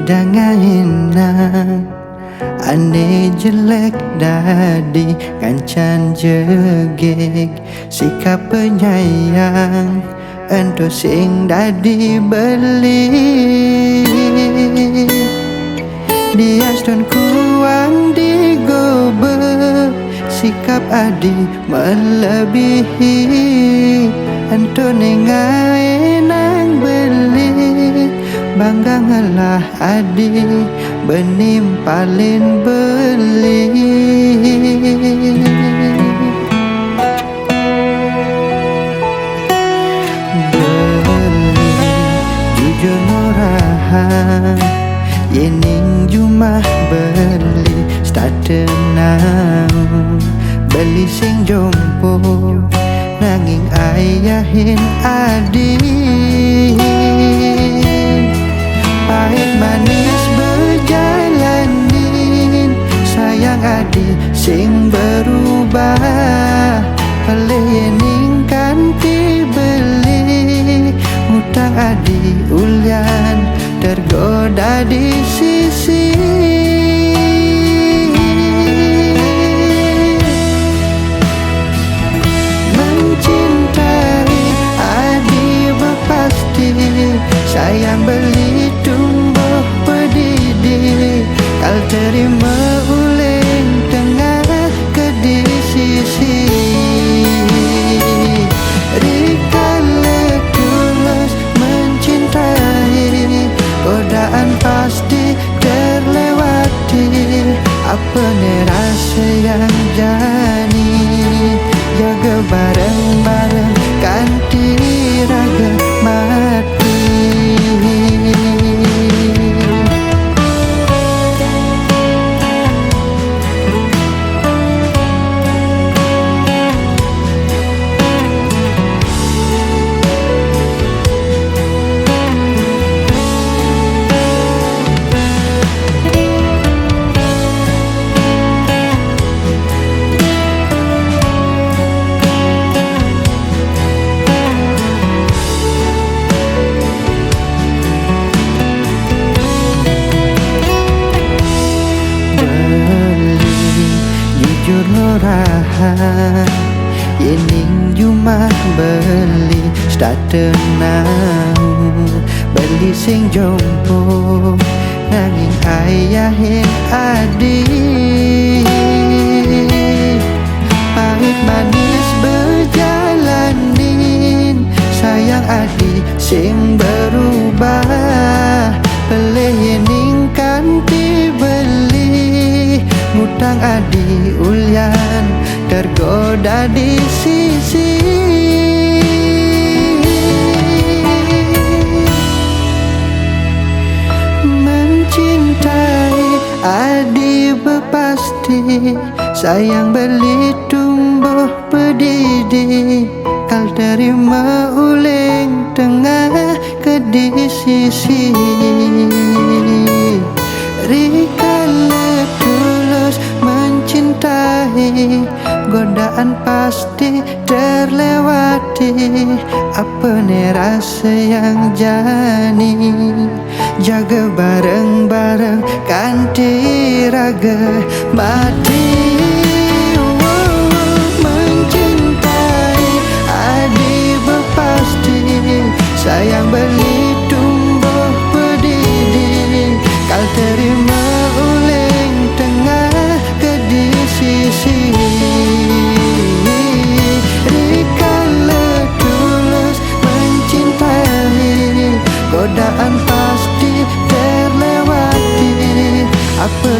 dangan hinang ane jelek dadi kancan jegek sikap penyayang ento sing dadi beli dias dan kuang digobek sikap adi melebihi ento nengai nang beli bangga ngalah adi benim paling beli jujur ngorahang yening jumah beli start tenang beli sing jompo nanging ayahin adi pahit manis berjalanin sayang adi sing berubah pelih yening kanti beli ngutang adi ulian tergoda di sisi mencintai adi berpasti sayang beli tumbuh pedidi kal terima uling tengah ke di sisi rikala tulus mencintai godaan pasti terlewati apa nih rasa yang jani jaga bareng-bareng ganti raga mati jujur ngorahang yening jumah beli start tenang beli sing jompo nanging ayahin adi pahit manis berjalanin sayang adi sing berubah pelih yening kanti beli ngutang adi ulian tergoda di sisi mencintai adi berpasti sayang beli tumbuh pedidi kal terima uling tengah ke di sisi rikala tulus mencintai godaan pasti terlewati apa nih rasa yang jani jaga bareng-bareng ganti raga mati mencintai adi berpasti sayang beli tumbuh pedidi kal terima uling tengah ke di sisi rikala tulus mencintai godaan pasti terlewati apa